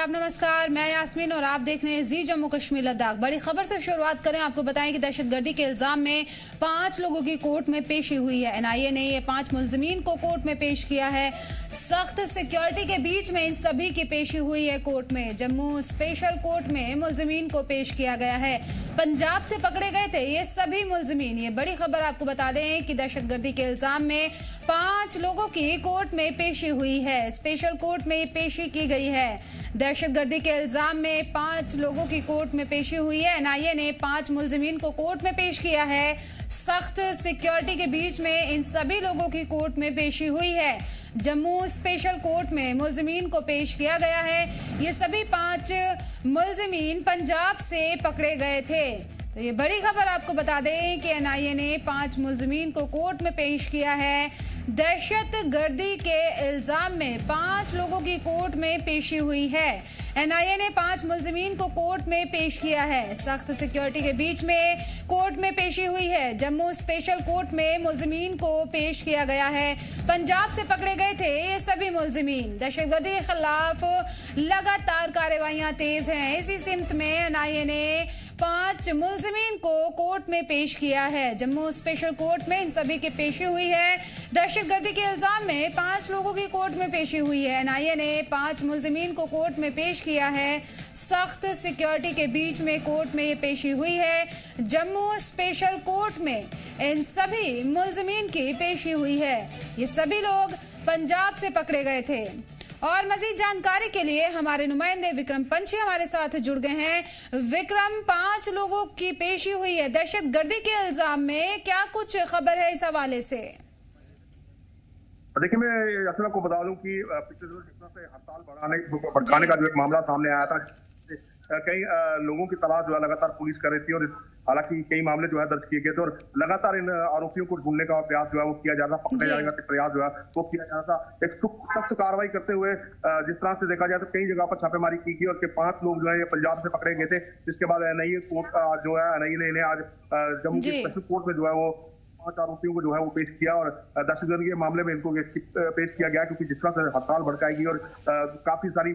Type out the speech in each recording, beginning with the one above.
आदाब, नमस्कार। मैं यास्मीन और आप देख रहे हैं जी जम्मू कश्मीर लद्दाख। बड़ी खबर से शुरुआत करें। आपको बताएं कि दहशतगर्दी के इल्जाम में 5 लोगों की कोर्ट में पेशी हुई है। एनआईए ने ये 5 मुलजिमीन को कोर्ट में पेश किया है। सख्त सिक्योरिटी के बीच में इन सभी की पेशी हुई है कोर्ट में। जम्मू स्पेशल कोर्ट में मुलजिमीन को पेश किया गया है। पंजाब से पकड़े गए थे ये सभी मुलजिमीन। ये बड़ी खबर आपको बता दें कि दहशतगर्दी के इल्जाम में 5 लोगों की कोर्ट में पेशी हुई है। स्पेशल कोर्ट में पेशी की गई है। दहशतगर्दी के इल्जाम में 5 लोगों की कोर्ट में पेशी हुई है। एनआईए ने 5 मुलजिमीन को कोर्ट में पेश किया है। सख्त सिक्योरिटी के बीच में इन सभी लोगों की कोर्ट में पेशी हुई है। जम्मू स्पेशल कोर्ट में मुलजिमीन को पेश किया गया है। ये सभी 5 मुलजिमीन पंजाब से पकड़े गए थे। तो ये बड़ी खबर आपको बता दें कि एनआईए ने 5 मुलजिमीन को कोर्ट में पेश किया है। दहशतगर्दी के इल्जाम में 5 लोगों की कोर्ट में पेशी हुई है। एनआईए ने 5 मुलजिमीन को कोर्ट में पेश किया है। सख्त सिक्योरिटी के बीच में कोर्ट में पेशी हुई है। जम्मू स्पेशल कोर्ट में मुलजिमीन को पेश किया गया है। पंजाब से पकड़े गए थे ये सभी मुलजिमीन। दहशतगर्दी के खिलाफ लगातार कार्रवाइयां तेज हैं। इसी सिमत में एनआईए ने 5 मुलजिमीन को कोर्ट में पेश किया है। जम्मू स्पेशल कोर्ट में इन सभी की पेशी हुई है। दहशतगर्दी के इल्जाम में 5 लोगों की कोर्ट में पेशी हुई है। एनआईए ने 5 मुलजिमीन को कोर्ट में पेश किया है। सख्त सिक्योरिटी के बीच में कोर्ट में ये पेशी हुई है। जम्मू स्पेशल कोर्ट में इन सभी मुलजिमीन की पेशी हुई है। ये सभी लोग पंजाब से पकड़े गए थे। और मजीद जानकारी के लिए हमारे नुमाइंदे विक्रम पंछी हमारे साथ जुड़ गए हैं। विक्रम, 5 लोगों की पेशी हुई है दहशतगर्दी के इल्जाम में, क्या कुछ खबर है इस हवाले से? देखिए, मैं यास्मीन आपको बता दूं कि पिछले दिनों जिस तरह से हड़ताल भड़काने का जो एक मामला सामने आया था, कई लोगों की तलाश जो है लगातार पुलिस कर रही थी। और हालांकि कई मामले जो है दर्ज किए गए थे और लगातार इन आरोपियों को ढूंढने का प्रयास जो है वो किया जा रहा था, पकड़े जाने का प्रयास जो है वो किया जा रहा था। एक सख्त कार्रवाई करते हुए जिस तरह से देखा जाए तो कई जगह पर छापेमारी की गई और 5 लोग जो है ये पंजाब से पकड़े गए थे। जिसके बाद एनआईए कोर्ट जो है एनआईए ने इन्हें आज जम्मू के स्पेशल कोर्ट में जो है वो 5 आरोपियों को जो है वो पेश किया। और दहशतगर्दी के मामले में इनको पेश किया गया क्योंकि जिस तरह से हड़ताल भड़काएगी और काफी सारी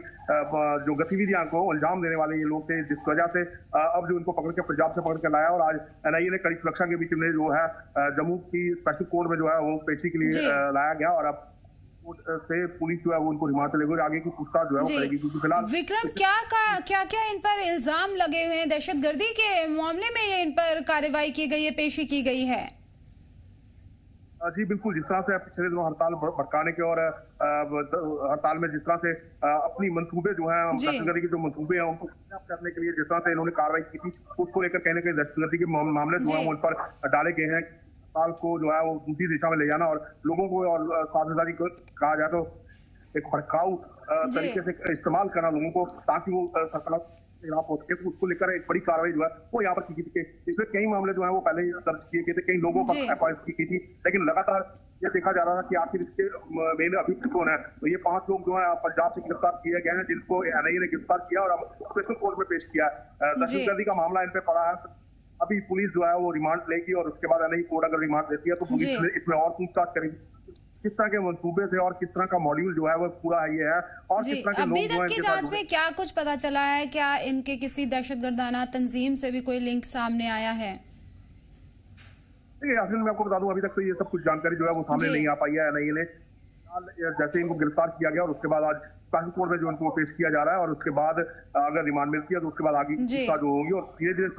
जो गतिविधियां को अंजाम देने वाले ये लोग थे, जिस वजह से अब जो इनको पकड़ के पंजाब से पकड़ के लाया। और आज एनआईए ने कड़ी सुरक्षा के बीच में जो है जम्मू की स्पेशल कोर्ट में जो है वो पेशी के लिए लाया गया। और अब से पुलिस जो है वो उनको रिमांड पे लेगी और आगे की पूछताछ जो है वो करेगी। क्योंकि फिलहाल विक्रम, क्या इन पर इल्जाम लगे हुए हैं? दहशतगर्दी के मामले में ये इन पर कार्रवाई की गई है, पेशी की गई है? जी बिल्कुल, जिस तरह से पिछले दिनों हड़ताल भड़काने के और हड़ताल में जिस तरह से अपनी मंसूबे जो है दहशतगर्दी के जो मंसूबे हैं उनको करने के लिए जिस तरह से इन्होंने कार्रवाई की थी, उसको लेकर कहीं ना कहीं दहशतगर्दी के मामले जो है उन पर डाले गए हैं। हड़ताल को जो है वो दूसरी दिशा में ले जाना और लोगों को और साझेदारी को कहा जाए तो एक भड़काऊ तरीके से इस्तेमाल करना लोगों को, ताकि वो सरकार खिलाफ हो सके। तो उसको लेकर एक बड़ी कार्रवाई जो है वो यहाँ पर की थी। इसमें कई मामले जो है वो पहले ही दर्ज किए गए थे, कई लोगों पर एफआईआर की थी, लेकिन लगातार ये देखा जा रहा था कि आखिर इसके मेन अभियुक्त कौन है। तो ये 5 लोग जो है पंजाब से गिरफ्तार किए गए हैं, जिनको एनआईए ने गिरफ्तार किया और अब स्पेशल कोर्ट में पेश किया है। दहशतगर्दी का मामला इन पे पड़ा है। अभी पुलिस जो है वो रिमांड लेगी और उसके बाद एनआईए कोर्ट अगर रिमांड देती है तो पुलिस इसमें और पूछताछ करेगी किस तरह के मंसूबे थे और किस तरह का मॉड्यूल जो है वो पूरा ये है और किस तरह के लोग जो है। अभी तक की जांच में क्या कुछ पता चला है? क्या इनके किसी दहशतगर्दाना तंजीम से भी कोई लिंक सामने आया है? यास्मीन, मैं आपको बता दूं अभी तक तो ये सब कुछ जानकारी जो है वो सामने नहीं आ पाई है। एनआईए ने जैसे इनको गिरफ्तार किया गया और उसके बाद आज स्पेशल कोर्ट में जो इनको पेश किया जा रहा है और उसके बाद अगर रिमांड मिलती है तो उसके बाद आगे की पूछताछ जो होगी और धीरे धीरे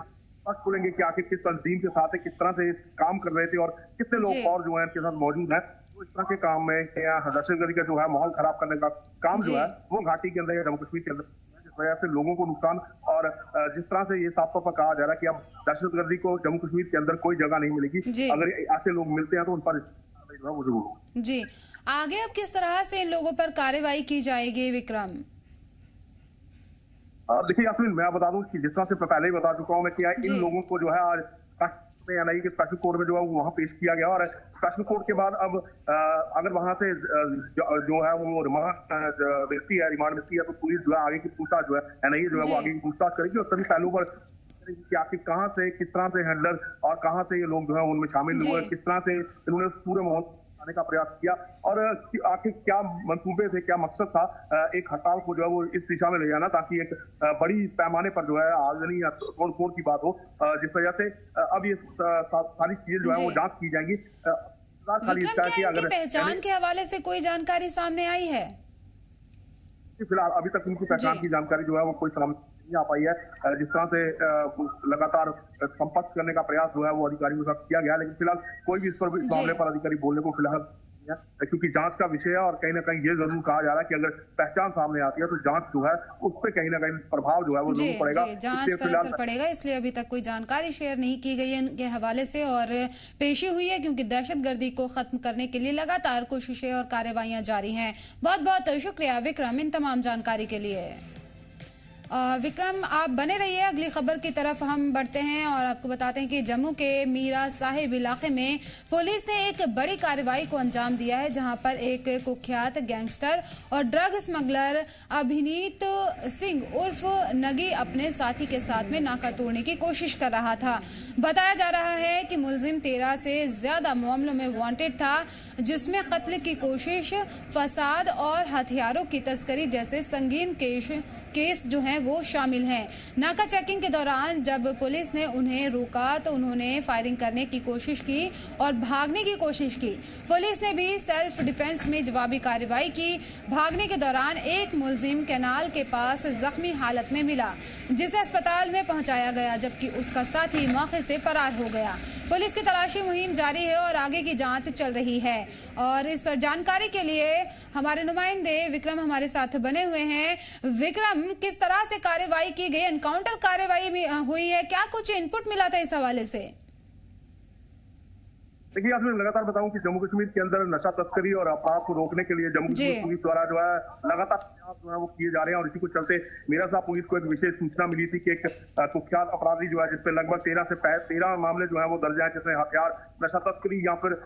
खोलेंगे कि आखिर किस तंजीम के साथ किस तरह से काम कर रहे थे और कितने लोग और जो है इनके साथ मौजूद है। तो इस तरह के काम में दहशतगर्दी का जो है माहौल खराब करने का काम जो है वो घाटी के अंदर या जम्मू कश्मीर के अंदर, जिस वजह से लोगों को नुकसान और जिस तरह से ये साफ तौर पर कहा जा रहा है कि अब दहशतगर्दी को जम्मू कश्मीर के अंदर कोई जगह नहीं मिलेगी। अगर ऐसे लोग मिलते हैं तो उन पर वो जरूर। जी, आगे अब किस तरह से इन लोगों पर कार्रवाई की जाएगी विक्रम? देखिए यास्मीन, मैं बता दूं कि जिस तरह से पहले ही बता चुका हूं मैं कि इन लोगों को जो है आज एनआईए के स्पेशल कोर्ट में जो है वहां पेश किया गया और स्पेशल कोर्ट के बाद अब अगर वहां से जो है वो रिमांड मिलती है तो पुलिस जो है आगे की पूछताछ जो है एनआईए जो है वो आगे की पूछताछ करेगी और सभी पहलुओं पर कि आखिर कहाँ से किस तरह से हैंडलर और कहाँ से ये लोग जो है उनमें शामिल हुए, किस तरह से इन्होंने पूरे आने का प्रयास किया और आखिर क्या मंसूबे थे, क्या मकसद था एक हड़ताल को जो है वो इस दिशा में ले जाना, ताकि एक बड़ी पैमाने पर जो है आगजनी या तोड़ की बात हो, जिस वजह से अब ये सारी चीजें जो है वो जांच की जाएंगी। विक्रम, क्या इनकी पहचान के हवाले से कोई जानकारी सामने आई है? फिलहाल अभी तक उनकी पहचान की जानकारी जो है वो कोई सामने नहीं आ पाई है। जिस तरह से लगातार संपर्क करने का प्रयास जो है वो अधिकारियों के साथ किया गया, लेकिन फिलहाल कोई भी इस मामले पर अधिकारी बोलने को फिलहाल, क्योंकि जांच का विषय है और कहीं ना कहीं ये जरूर कहा जा रहा है कि अगर पहचान सामने आती है तो जांच जो है उस पर कहीं ना कहीं प्रभाव जो है वो जरूर पड़ेगा, जांच पर असर पड़ेगा। इसलिए अभी तक कोई जानकारी शेयर नहीं की गई है इनके हवाले से और पेशी हुई है, क्योंकि दहशतगर्दी को खत्म करने के लिए लगातार कोशिशें और कार्रवाइयां जारी हैं। बहुत बहुत शुक्रिया विक्रम इन तमाम जानकारी के लिए। विक्रम, आप बने रहिए, अगली खबर की तरफ हम बढ़ते हैं और आपको बताते हैं कि जम्मू के मीरा साहिब इलाके में पुलिस ने एक बड़ी कार्रवाई को अंजाम दिया है, जहां पर एक कुख्यात गैंगस्टर और ड्रग स्मगलर अभिनीत सिंह उर्फ नगी अपने साथी के साथ में नाका तोड़ने की कोशिश कर रहा था। बताया जा रहा है कि मुलजिम 13 से ज्यादा मामलों में वांटेड था, जिसमें कत्ल की कोशिश, फसाद और हथियारों की तस्करी जैसे संगीन केस जो हैं वो शामिल हैं। नाका चेकिंग के दौरान जब पुलिस ने उन्हें रोका तो उन्होंने फायरिंग करने की कोशिश की और भागने की कोशिश की। पुलिस ने भी सेल्फ डिफेंस में जवाबी कार्रवाई की। भागने के दौरान एक मुलजिम कैनाल के पास जख्मी हालत में मिला, जिसे अस्पताल में पहुंचाया गया, जबकि उसका साथी मौके से फरार हो गया। पुलिस की तलाशी मुहिम जारी है और आगे की जांच चल रही है। और इस पर जानकारी के लिए हमारे नुमाइंदे विक्रम हमारे साथ बने हुए हैं। विक्रम, किस तरह से कार्रवाई की गई? एनकाउंटर कार्रवाई भी हुई है, क्या कुछ इनपुट मिला था इस हवाले से? देखिए, आपने लगातार बताऊं कि जम्मू कश्मीर के अंदर नशा तस्करी और अपराध को रोकने के लिए जम्मू कश्मीर पुलिस द्वारा जो है लगातार प्रयास जो है वो किए जा रहे हैं और इसी को चलते मीरा साहब पुलिस को एक विशेष सूचना मिली थी कि एक कुख्यात अपराधी जो है, जिसपे लगभग 13 मामले जो है वो दर्ज हैं, जिसमें हथियार, नशा तस्करी या फिर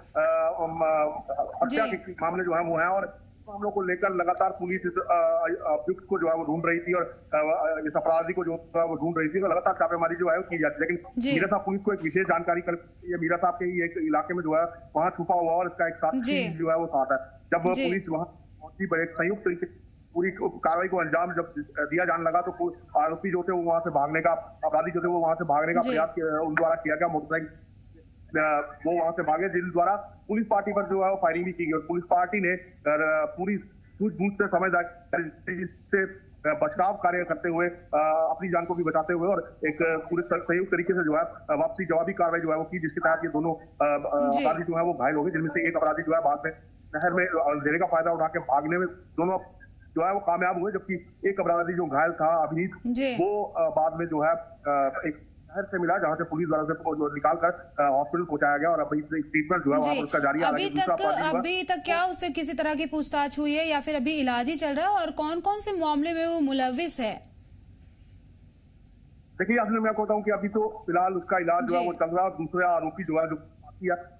हत्या के मामले जो है वो है। और मामलों को लेकर लगातार पुलिस इस अभियुक्त को जो है वो ढूंढ रही थी और इस अपराधी को जो है वो ढूंढ रही थी और लगातार छापेमारी जो है वो की जाती है। लेकिन मीरा साहब पुलिस को एक विशेष जानकारी ये मीरा साहब के ही एक इलाके में जो है वहां छुपा हुआ और इसका एक साथी जो है वो साथ है। जब पुलिस वहां पहुंची पर एक संयुक्त तरीके पूरी कार्रवाई को अंजाम जब दिया जाने लगा तो आरोपी जो थे वो वहां से भागने का, अपराधी जो थे वो वहां से भागने का प्रयास उन द्वारा किया गया। मोटरसाइकिल वो वहां से भागे, जिन द्वारा पुलिस पार्टी पर जो है वो फायरिंग भी की गई और पुलिस पार्टी ने पूरी सूझबूझ से समझदारी से बचाव कार्य करते हुए अपनी जान को भी बचाते हुए और एक पूरे संयुक्त तरीके से जो है वापसी जवाबी कार्रवाई जो है वो की, जिसके तहत ये दोनों अपराधी जो है वो घायल हो गए, जिनमें से एक अपराधी जो है बाद में नहर में अंधेरे का फायदा उठा के भागने में दोनों जो है वो कामयाब हुए, जबकि एक अपराधी जो घायल था अभिनीत वो बाद में जो है एक शहर से मिला, जहां से पुलिस द्वारा से निकाल कर हॉस्पिटल पहुंचाया गया और अभी ट्रीटमेंट जो है वहां पर उसका जारी है। अभी तक क्या उससे किसी तरह की पूछताछ हुई है या फिर अभी इलाज ही चल रहा है और कौन कौन से मामले में वो मुलविस है? देखिए, आपने मैं बताऊं कि अभी तो फिलहाल उसका इलाज जो है वो चल रहा है और दूसरे आरोपी जो है जो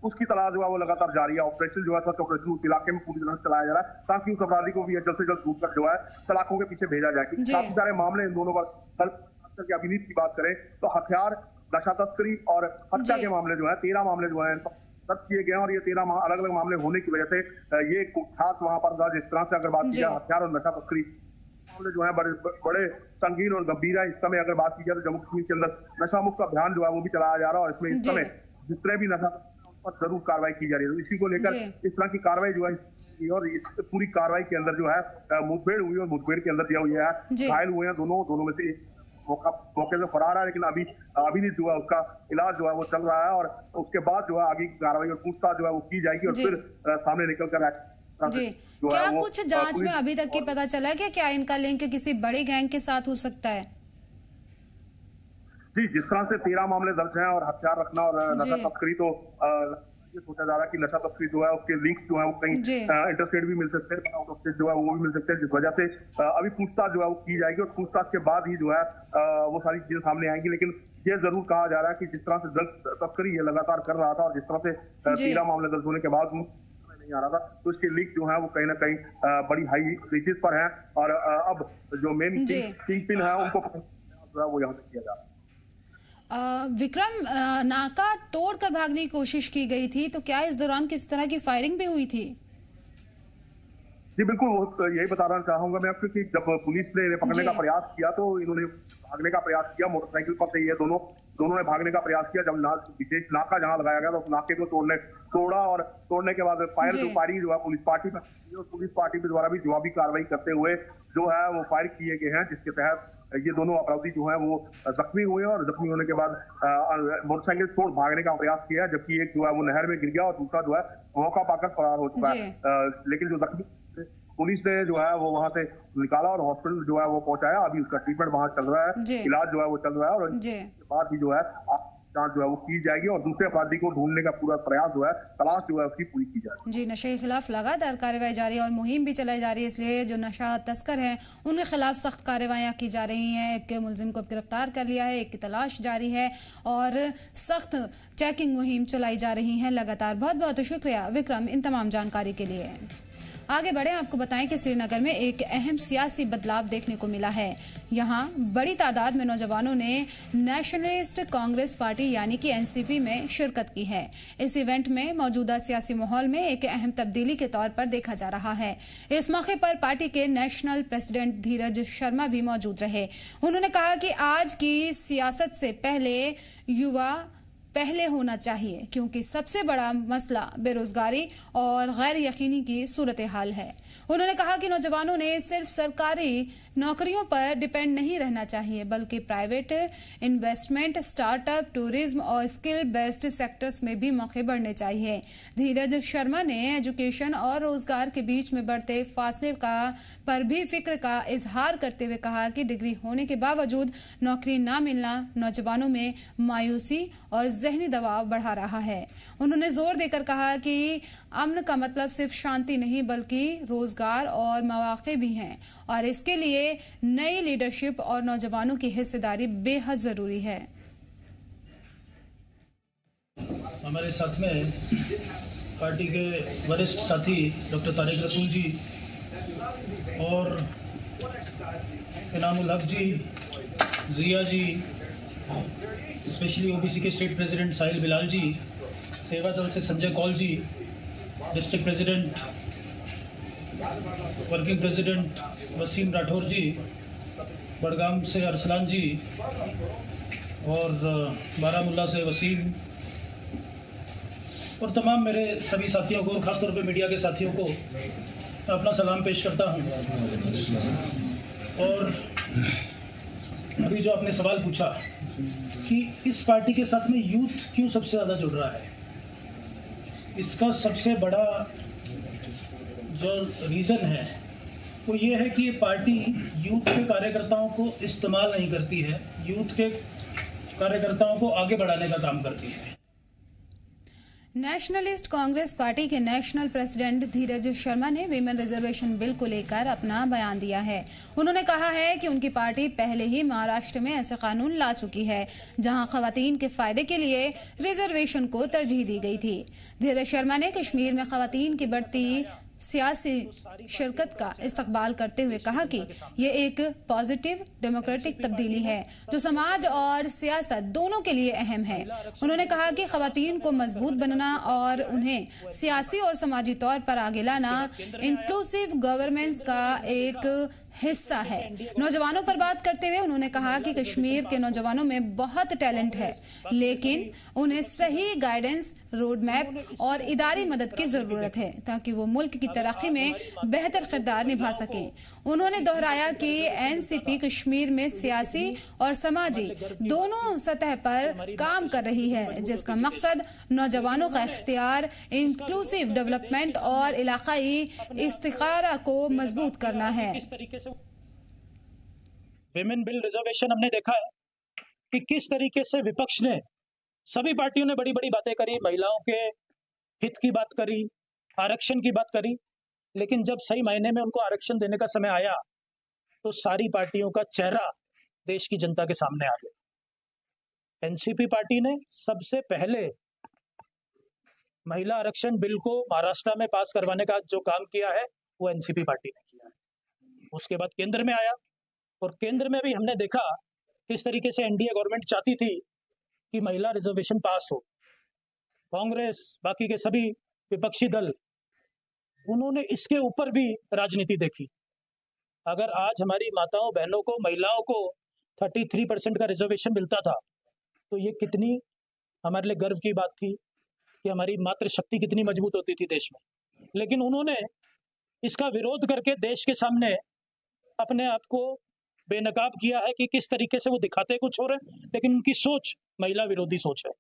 उसकी तलाश जो है वो लगातार जारी है। ऑपरेशन जो है सर्च ऑपरेशन उस इलाके में पूरी तरह से चलाया जा रहा है ताकि उस अपराधी को भी जल्द से जल्द ढूंढकर जो है सलाखों के पीछे भेजा जाए। काफी सारे मामले इन दोनों पर की अभिनीत की बात करें तो हथियार, नशा तस्करी और हत्या के मामले जो है 13 मामले जो है दर्ज किए गए और ये 13 अलग अलग मामले होने की वजह से ये खास वहां पर दर्ज। इस तरह से अगर बात की जाए हथियार और नशा तस्करी मामले जो है बड़े संगीन और गंभीर है। इस समय अगर बात की जाए तो जम्मू कश्मीर के अंदर नशा मुक्त अभियान जो है वो भी चलाया जा रहा है और इसमें इस समय जितने भी नशा पर जरूर कार्रवाई की जा रही है। तो इसी को लेकर इस तरह की कार्रवाई जो है और इस पूरी कार्रवाई के अंदर जो है मुठभेड़ हुई और मुठभेड़ के अंदर जो है घायल हुए हैं दोनों में से मौके से फरार है, लेकिन अभी जो है उसका इलाज जो है वो चल रहा है और उसके बाद जो है आगे की कार्रवाई और पूछताछ जो है वो की जाएगी और फिर सामने निकल कर क्या कुछ जांच में अभी तक की पता चला है कि क्या इनका लिंक किसी बड़े गैंग के साथ हो सकता है? जी, जिस तरह से 13 मामले दर्ज हैं और हथियार रखना और नशा तस्करी, तो सोचा जा रहा है कि नशा तस्करी जो है उसके लिंक्स जो है वो कहीं इंटरस्टेट भी मिल सकते हैं, आउट ऑफ स्टेट जो है वो भी मिल सकते हैं, जिस वजह से अभी पूछताछ जो है वो की जाएगी और पूछताछ के बाद ही जो है वो सारी चीजें सामने आएंगी। लेकिन ये जरूर कहा जा रहा है कि जिस तरह से ड्रग्स तस्करी ये लगातार कर रहा था और जिस तरह से 13 मामले दर्ज होने के बाद नहीं आ रहा था, तो इसके लीक जो है वो कहीं ना कहीं बड़ी हाई रीचेस पर है और अब जो मेन किंग पिन है उनको जो है वो यहाँ से किया जा रहा है। विक्रम, नाका तोड़कर भागने की कोशिश की गई थी, तो क्या इस दौरान किसी तरह की फायरिंग भी हुई थी? जी बिल्कुल, वो तो यही बताना चाहूंगा मैं आपको कि जब पुलिस ने इन्हें पकड़ने का प्रयास किया तो इन्होंने भागने का प्रयास किया, मोटरसाइकिल पर से ये दोनों ने भागने का प्रयास किया। जब विशेष नाका जहां लगाया गया तो उस नाके को तोड़ा और तोड़ने के बाद फायरिंग जो है पुलिस पार्टी पर, पुलिस पार्टी के द्वारा भी जवाबी कार्रवाई करते हुए जो है वो फायर किए गए हैं, जिसके तहत ये दोनों अपराधी जो है वो जख्मी हुए हैं और जख्मी होने के बाद मोटरसाइकिल छोड़ भागने का प्रयास किया, जबकि एक जो है वो नहर में गिर गया और दूसरा जो है मौका पाकर फरार हो चुका है। लेकिन जो जख्मी पुलिस ने जो है वो वहां से निकाला और हॉस्पिटल जो है वो पहुंचाया। अभी उसका ट्रीटमेंट वहां चल रहा है, इलाज जो है वो चल रहा है और इसके बाद ही जो है जांच जो है वो की जाएगी और दूसरे अपराधी को ढूंढने का पूरा प्रयास जो है, तलाश जो है उसकी पूरी की जाएगी। जी, नशे के खिलाफ लगातार कार्रवाई जारी है और मुहिम भी चलाई जा रही है, इसलिए जो नशा तस्कर हैं उनके खिलाफ सख्त कार्रवाइयां की जा रही हैं। एक मुलजिम को गिरफ्तार कर लिया है, एक की तलाश जारी है और सख्त चेकिंग मुहिम चलाई जा रही है लगातार। बहुत बहुत शुक्रिया विक्रम इन तमाम जानकारी के लिए। आगे बढ़े, आपको बताएं कि श्रीनगर में एक अहम सियासी बदलाव देखने को मिला है। यहां बड़ी तादाद में नौजवानों ने नेशनलिस्ट कांग्रेस पार्टी यानी कि एनसीपी में शिरकत की है। इस इवेंट में मौजूदा सियासी माहौल में एक अहम तब्दीली के तौर पर देखा जा रहा है। इस मौके पर पार्टी के नेशनल प्रेसिडेंट धीरज शर्मा भी मौजूद रहे। उन्होंने कहा कि आज की सियासत से पहले युवा पहले होना चाहिए, क्योंकि सबसे बड़ा मसला बेरोजगारी और गैर यकीनी की सूरत हाल है। उन्होंने कहा कि नौजवानों ने सिर्फ सरकारी नौकरियों पर डिपेंड नहीं रहना चाहिए, बल्कि प्राइवेट इन्वेस्टमेंट, स्टार्टअप, टूरिज्म और स्किल बेस्ड सेक्टर्स में भी मौके बढ़ने चाहिए। धीरज शर्मा ने एजुकेशन और रोजगार के बीच में बढ़ते फासले पर भी फिक्र का इजहार करते हुए कहा कि डिग्री होने के बावजूद नौकरी न मिलना नौजवानों में मायूसी और ज़हनी दबाव बढ़ा रहा है। उन्होंने जोर देकर कहा कि अमन का मतलब सिर्फ शांति नहीं बल्कि रोजगार और मौके भी हैं और इसके लिए नई लीडरशिप और नौजवानों की हिस्सेदारी बेहद जरूरी है। हमारे साथ में पार्टी के वरिष्ठ साथी डॉक्टर तारिक रसूल जी और इनामुल हक जी, जिया जी, स्पेशली ओबीसी के स्टेट प्रेसिडेंट साहिल बिलाल जी, सेवा दल से Sanjay Kaul ji, district president working president Waseem Rathore ji, Budgam से अरसलान जी और बारामुल्ला से वसीम और तमाम मेरे सभी साथियों को, खासतौर पे मीडिया के साथियों को अपना सलाम पेश करता हूँ। और अभी जो आपने सवाल पूछा कि इस पार्टी के साथ में यूथ क्यों सबसे ज़्यादा जुड़ रहा है, इसका सबसे बड़ा जो रीज़न है वो ये है कि ये पार्टी यूथ के कार्यकर्ताओं को इस्तेमाल नहीं करती है, यूथ के कार्यकर्ताओं को आगे बढ़ाने का काम करती है। नेशनलिस्ट कांग्रेस पार्टी के नेशनल प्रेसिडेंट धीरज शर्मा ने विमेन रिजर्वेशन बिल को लेकर अपना बयान दिया है। उन्होंने कहा है कि उनकी पार्टी पहले ही महाराष्ट्र में ऐसे कानून ला चुकी है जहां खवातीन के फायदे के लिए रिजर्वेशन को तरजीह दी गई थी। धीरज शर्मा ने कश्मीर में खवातीन की बढ़ती सियासी शिरकत का इस्तकबाल करते हुए कहा कि ये एक पॉजिटिव डेमोक्रेटिक तब्दीली है जो समाज और सियासत दोनों के लिए अहम है। उन्होंने कहा कि खवातीन को मजबूत बनना और उन्हें सियासी और समाजी तौर पर आगे लाना इंक्लूसिव गवर्नेंस का एक हिस्सा है। नौजवानों पर बात करते हुए उन्होंने कहा कि कश्मीर के नौजवानों में बहुत टैलेंट है, लेकिन उन्हें सही गाइडेंस, रोड मैप और इदारी मदद की जरूरत है ताकि वो मुल्क की तरक्की में बेहतर किरदार निभा सकें। उन्होंने दोहराया कि एनसीपी कश्मीर में सियासी और समाजी दोनों सतह पर काम कर रही है, जिसका मकसद नौजवानों का इख्तियार, इंक्लूसिव डेवलपमेंट और इलाकाई इस्तिकारा को मजबूत करना है। विमेन बिल रिजर्वेशन हमने देखा है कि किस तरीके से विपक्ष ने, सभी पार्टियों ने बड़ी बड़ी बातें करी, महिलाओं के हित की बात करी, आरक्षण की बात करी, लेकिन जब सही मायने में उनको आरक्षण देने का समय आया तो सारी पार्टियों का चेहरा देश की जनता के सामने आ गया। एनसीपी पार्टी ने सबसे पहले महिला आरक्षण बिल को महाराष्ट्र में पास करवाने का जो काम किया है वो एनसीपी पार्टी ने किया है। उसके बाद केंद्र में आया और केंद्र में भी हमने देखा किस तरीके से एनडीए गवर्नमेंट चाहती थी कि महिला रिजर्वेशन पास हो। कांग्रेस, बाकी के सभी विपक्षी दल, उन्होंने इसके ऊपर भी राजनीति देखी। अगर आज हमारी माताओं बहनों को, महिलाओं को 33% का रिजर्वेशन मिलता था तो ये कितनी हमारे लिए गर्व की बात थी कि हमारी मातृशक्ति कितनी मजबूत होती थी देश में। लेकिन उन्होंने इसका विरोध करके देश के सामने अपने आप को बेनकाब किया है कि किस तरीके से वो दिखाते कुछ हो रहे, लेकिन उनकी सोच महिला विरोधी सोच है।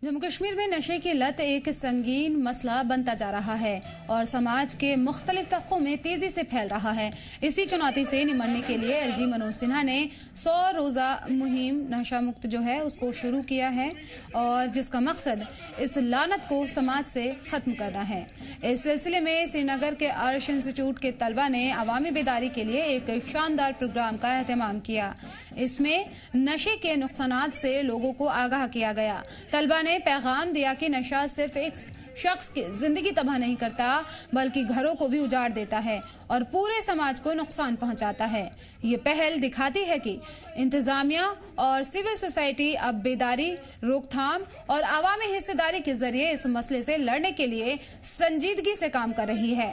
जम्मू कश्मीर में नशे की लत एक संगीन मसला बनता जा रहा है और समाज के मुख्तलिफ तबकों में तेजी से फैल रहा है। इसी चुनौती से निमटने के लिए एलजी मनोज सिन्हा ने 100 रोज़ा मुहिम नशा मुक्त जो है उसको शुरू किया है और जिसका मकसद इस लानत को समाज से ख़त्म करना है। इस सिलसिले में श्रीनगर के अर्श इंस्टीट्यूट के तलबा ने अवामी बेदारी के लिए एक शानदार प्रोग्राम का एहतमाम किया। इसमें नशे के नुकसानात से लोगों को आगाह किया गया। तलबा ने पैगाम दिया कि नशा सिर्फ एक शख्स की जिंदगी तबाह नहीं करता बल्कि घरों को भी उजाड़ देता है और पूरे समाज को नुकसान पहुंचाता है। ये पहल दिखाती है कि इंतजामिया और सिविल सोसाइटी अब बेदारी, रोकथाम और अवामी हिस्सेदारी के जरिए इस मसले से लड़ने के लिए संजीदगी से काम कर रही है।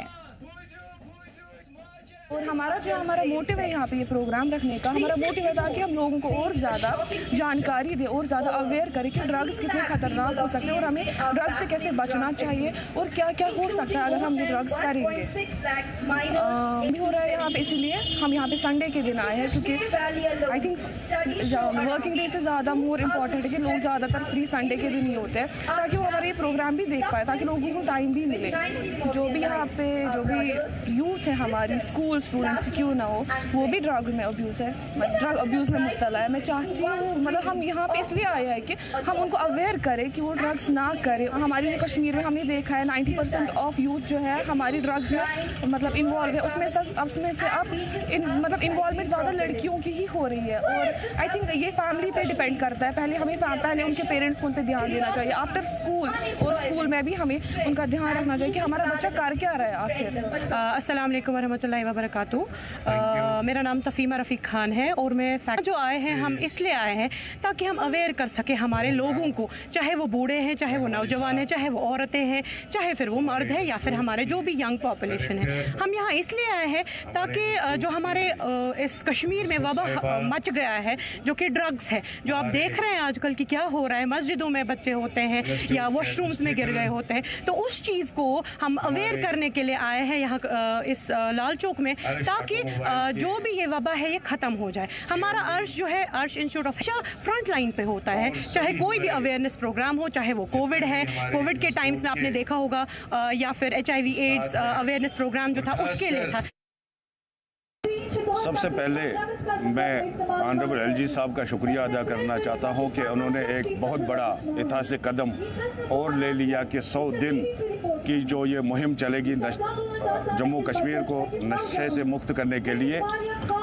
और हमारा मोटिव है यहाँ पे ये प्रोग्राम रखने का, हमारा मोटिव है ताकि हम लोगों को और ज़्यादा जानकारी दे और ज़्यादा अवेयर करें कि ड्रग्स कितने खतरनाक हो सकते हैं और हमें ड्रग्स से कैसे बचना चाहिए और क्या क्या हो सकता है अगर हम ये ड्रग्स करेंगे। भी हो रहा है यहाँ पे, इसीलिए हम यहाँ पे संडे के दिन आए हैं क्योंकि आई थिंक वर्किंग डे से ज़्यादा मोर इम्पॉर्टेंट है कि लोग ज़्यादातर फ्री संडे के दिन ही होते हैं ताकि वो हमारा ये प्रोग्राम भी देख पाए, ताकि लोगों को टाइम भी मिले। जो भी यहाँ पे जो भी यूथ है हमारी स्कूल स्टूडेंट्स क्यों ना हो, वो भी ड्रग में अब्यूज़ है, ड्रग अब्यूज़ में मुब्तला है। मैं चाहती हूँ मतलब हम यहाँ पे इसलिए आए हैं कि हम उनको अवेयर करें कि वो ड्रग्स ना करें। हमारे कश्मीर में हमने देखा है 90% ऑफ यूथ जो है हमारी ड्रग्स में मतलब इन्वॉल्व है। उसमें से अब मतलब इन्वॉल्वमेंट ज़्यादा लड़कियों की ही हो रही है और आई थिंक ये फैमिली पे डिपेंड करता है। पहले उनके पेरेंट्स को उन पर ध्यान देना चाहिए। आफ्टर स्कूल और स्कूल में भी हमें उनका ध्यान रखना चाहिए कि हमारा बच्चा कर क्या रहा है आखिर। अस्सलाम वालेकुम वरहमतुल्लाहि वबरकातुहू। मेरा नाम तफीमा रफ़ीक खान है और मैं जो आए हैं हम इसलिए आए हैं ताकि हम अवेयर कर सके हमारे लोगों को, चाहे वो बूढ़े हैं, चाहे वो नौजवान हैं, चाहे वो औरतें हैं, चाहे फिर वो मर्द हैं या फिर हमारे जो भी यंग पॉपुलेशन है। हम यहाँ इसलिए आए हैं ताकि जो हमारे इस कश्मीर में वबा मच गया है जो कि ड्रग्स है, जो आप देख रहे हैं आजकल कि क्या हो रहा है, मस्जिदों में बच्चे होते हैं या वॉशरूम्स में गिर गए होते हैं, तो उस चीज़ को हम अवेयर करने के लिए आए हैं यहाँ इस लाल चौक में ताकि जो भी ये वबा है ये ख़त्म हो जाए। हमारा अर्श जो है, अर्श इंस्टीट्यूट ऑफ फ्रंट लाइन पे होता है, चाहे कोई भी अवेयरनेस प्रोग्राम हो, चाहे वो कोविड है, कोविड के टाइम्स में आपने देखा होगा, या फिर HIV एड्स अवेयरनेस प्रोग्राम जो था उसके लिए था। सबसे पहले मैं ऑनरेबल एलजी साहब का शुक्रिया अदा करना चाहता हूं कि उन्होंने एक बहुत बड़ा ऐतिहासिक कदम और ले लिया कि 100 दिन की जो ये मुहिम चलेगी जम्मू कश्मीर को नशे से मुक्त करने के लिए।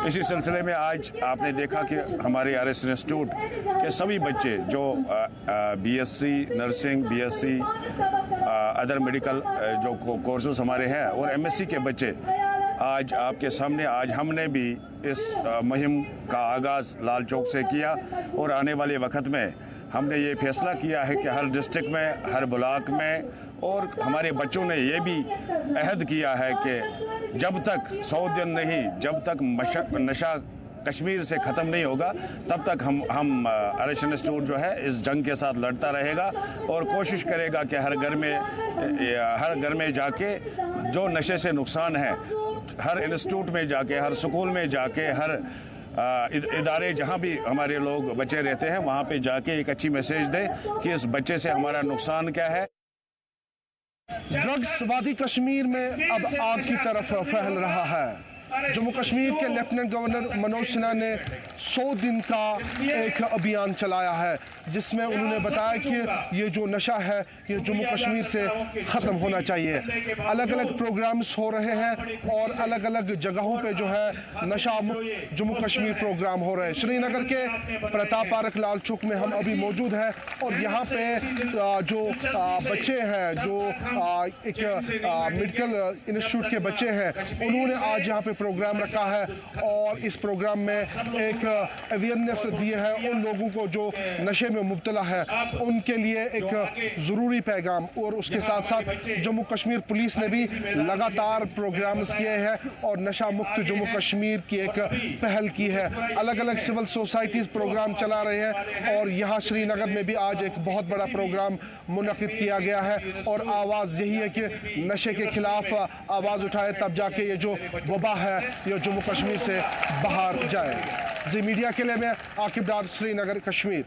इसी सिलसिले में आज आपने देखा कि हमारे RS इंस्टीट्यूट के सभी बच्चे जो BSc nursing, BSc other medical जो कोर्सेज हमारे हैं और MSc के बच्चे आज आपके सामने, आज हमने भी इस मुहिम का आगाज़ लाल चौक से किया और आने वाले वक्त में हमने ये फैसला किया है कि हर डिस्ट्रिक्ट में, हर ब्लॉक में, और हमारे बच्चों ने ये भी अहद किया है कि जब तक 100 दिन नहीं, जब तक नशा कश्मीर से ख़त्म नहीं होगा तब तक हम RS इंस्टीट्यूट जो है इस जंग के साथ लड़ता रहेगा और कोशिश करेगा कि हर घर में जाके जो नशे से नुकसान है, हर इंस्टीट्यूट में जाके, हर स्कूल में जाके, हर इदारे जहाँ भी हमारे लोग बच्चे रहते हैं वहाँ पे जाके एक अच्छी मैसेज दे कि इस बच्चे से हमारा नुकसान क्या है। ड्रग्स वादी कश्मीर में अब आग की तरफ फैल रहा है। जम्मू कश्मीर के लेफ्टिनेंट गवर्नर मनोज सिन्हा ने 100 दिन का एक अभियान चलाया है जिसमें उन्होंने बताया कि ये जो नशा है ये जम्मू कश्मीर से ख़त्म होना चाहिए। अलग अलग प्रोग्राम्स हो रहे हैं और अलग अलग जगहों पे जो है नशा मुक्त जम्मू कश्मीर प्रोग्राम हो रहे हैं। श्रीनगर के प्रताप पार्क लाल चौक में हम अभी मौजूद हैं और यहाँ पे जो बच्चे हैं, जो एक मेडिकल इंस्टीट्यूट के बच्चे हैं, उन्होंने आज यहाँ पे प्रोग्राम रखा है और इस प्रोग्राम में एक अवेयरनेस दी है उन लोगों को जो नशे में मुब्तला है, उनके लिए एक ज़रूरी पैगाम। और उसके साथ साथ जम्मू कश्मीर पुलिस ने भी लगातार प्रोग्राम्स किए हैं और नशा मुक्त जम्मू कश्मीर की एक पहल की है। अलग अलग सिविल सोसाइटीज़ प्रोग्राम चला रहे हैं और यहाँ श्रीनगर में भी आज एक बहुत बड़ा प्रोग्राम मुनक़िद किया गया है और आवाज़ यही है कि नशे के खिलाफ आवाज़ उठाए, तब जाके ये जो वबा है ये जम्मू कश्मीर से बाहर जाए। जी मीडिया के लिए मैं आकिब डार, श्रीनगर, कश्मीर।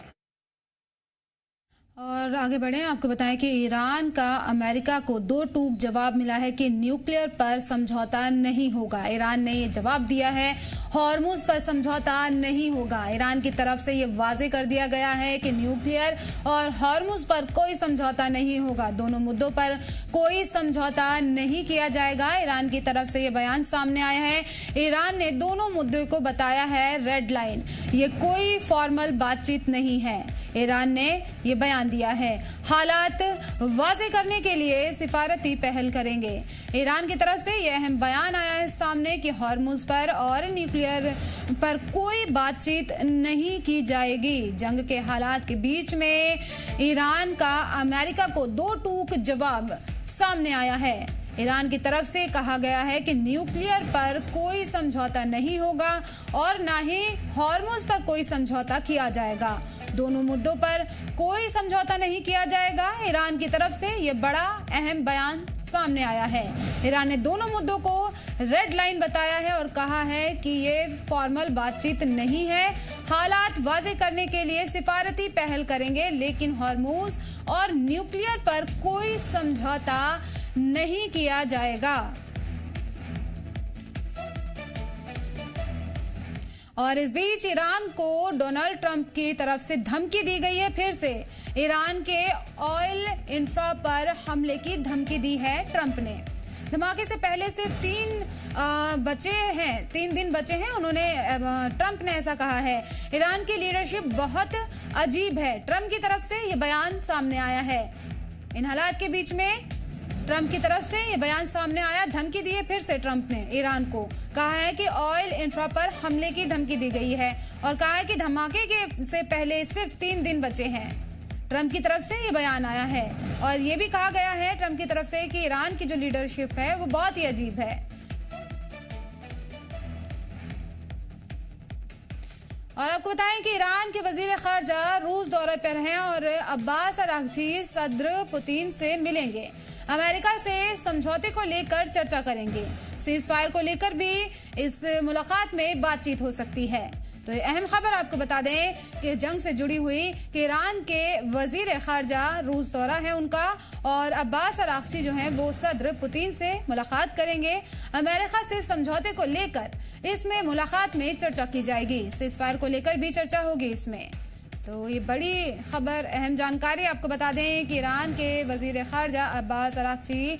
और आगे बढ़ें, आपको बताएं कि ईरान का अमेरिका को दो टूक जवाब मिला है कि न्यूक्लियर पर समझौता नहीं होगा। ईरान ने ये जवाब दिया है, हॉर्मुज पर समझौता नहीं होगा। ईरान की तरफ से ये वाजे कर दिया गया है कि न्यूक्लियर और हॉर्मुज पर कोई समझौता नहीं होगा। दोनों मुद्दों पर कोई समझौता नहीं किया जाएगा। ईरान की तरफ से ये बयान सामने आया है। ईरान ने दोनों मुद्दों को बताया है रेड लाइन, ये कोई फॉर्मल बातचीत नहीं है। ईरान ने ये बयान दिया है, हालात वाजे करने के लिए सिफारती पहल करेंगे। ईरान की तरफ से यह अहम बयान आया है सामने कि हॉर्मुज पर और न्यूक्लियर पर कोई बातचीत नहीं की जाएगी। जंग के हालात के बीच में ईरान का अमेरिका को दो टूक जवाब सामने आया है। ईरान की तरफ से कहा गया है कि न्यूक्लियर पर कोई समझौता नहीं होगा और ना ही हॉर्मुज पर कोई समझौता किया जाएगा। दोनों मुद्दों पर कोई समझौता नहीं किया जाएगा। ईरान की तरफ से ये बड़ा अहम बयान सामने आया है। ईरान ने दोनों मुद्दों को रेड लाइन बताया है और कहा है कि ये फॉर्मल बातचीत नहीं है। हालात वाजे करने के लिए सिफारती पहल करेंगे, लेकिन हॉर्मुज और न्यूक्लियर पर कोई समझौता नहीं किया जाएगा। और इस बीच ईरान को डोनाल्ड ट्रंप की तरफ से धमकी दी गई है। फिर से ईरान के ऑयल इंफ्रा पर हमले की धमकी दी है ट्रंप ने। धमाके से पहले सिर्फ 3 दिन बचे हैं। उन्होंने ट्रंप ने ऐसा कहा है, ईरान की लीडरशिप बहुत अजीब है। ट्रंप की तरफ से ये बयान सामने आया है। इन हालात के बीच में ट्रंप की तरफ से ये बयान सामने आया, धमकी दी है फिर से ट्रंप ने ईरान को। कहा है कि ऑयल इंफ्रा पर हमले की धमकी दी गई है और कहा है कि धमाके के से पहले सिर्फ 3 दिन बचे हैं। ट्रंप की तरफ से ये बयान आया है और ये भी कहा गया है ट्रंप की तरफ से कि ईरान की जो लीडरशिप है वो बहुत ही अजीब है। और आपको बताएं कि ईरान के वजीर खारजा रूस दौरे पर हैं और अब्बास अरागची सदर पुतिन से मिलेंगे। अमेरिका से समझौते को लेकर चर्चा करेंगे। सीज फायर को लेकर भी इस मुलाकात में बातचीत हो सकती है। तो ये अहम खबर आपको बता दें कि जंग से जुड़ी हुई कि ईरान के वजीर खारजा रूस दौरा है उनका और अब्बास अरागची जो हैं वो सदर पुतिन से मुलाकात करेंगे। अमेरिका से समझौते को लेकर इसमें मुलाकात में चर्चा की जाएगी। सीज फायर को लेकर भी चर्चा होगी इसमें। तो ये बड़ी खबर, अहम जानकारी आपको बता दें कि ईरान के वजीर खारजा अब्बास अरागची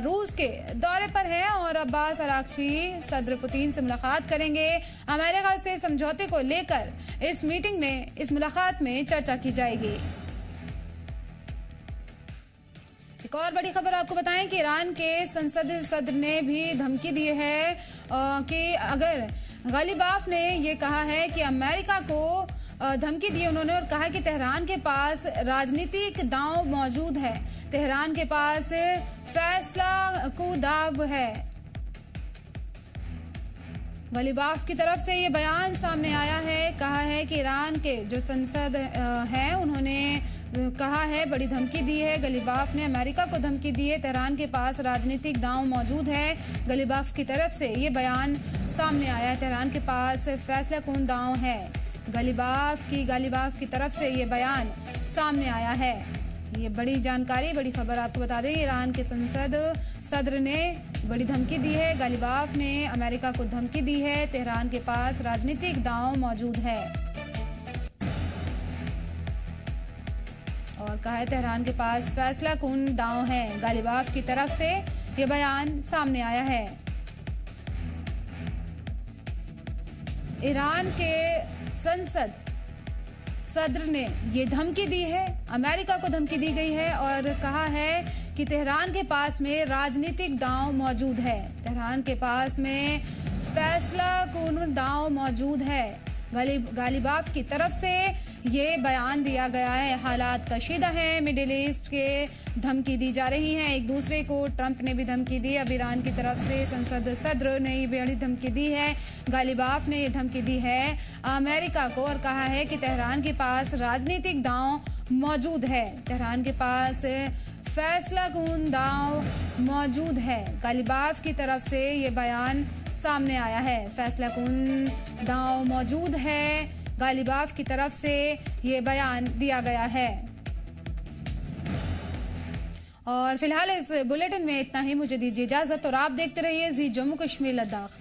रूस के दौरे पर हैं और अब्बास अरागची सदर पुतिन से मुलाकात करेंगे। अमेरिका से समझौते को लेकर इस मीटिंग में, इस मुलाकात में चर्चा की जाएगी। एक और बड़ी खबर आपको बताएं कि ईरान के संसद सदर ने भी धमकी दी है कि अगर गालिबाफ ने ये कहा है कि अमेरिका को धमकी दी उन्होंने और कहा कि तेहरान के पास राजनीतिक दांव मौजूद है, तेहरान के पास फैसला को दाव है। गालिबाफ की तरफ से ये बयान सामने आया है। कहा है कि ईरान के जो संसद हैं उन्होंने कहा है, बड़ी धमकी दी है। गालिबाफ ने अमेरिका को धमकी दी है, तेहरान के पास राजनीतिक दांव मौजूद है। गालिबाफ की तरफ से ये बयान सामने आया है, तेहरान के पास फैसला कौन दांव है। गालिबाफ की तरफ से ये बयान सामने आया है। ये बड़ी जानकारी, बड़ी खबर आपको बता दें। ईरान के संसद सदर ने बड़ी धमकी दी है। गालिबाफ ने अमेरिका को धमकी दी है, तेहरान के पास राजनीतिक दांव मौजूद है और कहा है तेहरान के पास फैसला कुन दांव है। गालिबाफ की तरफ से ये बयान सामने आया है। ईरान के संसद सदर ने ये धमकी दी है, अमेरिका को धमकी दी गई है और कहा है कि तेहरान के पास में राजनीतिक दांव मौजूद है। तेहरान के पास में फैसला कून दांव मौजूद है। गालिबाफ की तरफ से ये बयान दिया गया है। हालात कशीदा हैं, मिडिल ईस्ट के धमकी दी जा रही है एक दूसरे को। ट्रंप ने भी धमकी दी, अब ईरान की तरफ से संसद सदर ने ये बड़ी धमकी दी है। गालिबाफ ने ये धमकी दी है अमेरिका को और कहा है कि तेहरान के पास राजनीतिक दांव मौजूद है। तेहरान के पास फैसला कून दांव मौजूद है। गालिबाफ की तरफ से ये बयान सामने आया है। फैसला कून दांव मौजूद है, गालिबाफ की तरफ से ये बयान दिया गया है। और फिलहाल इस बुलेटिन में इतना ही। मुझे दीजिए इजाजत और आप देखते रहिए जी जम्मू कश्मीर लद्दाख।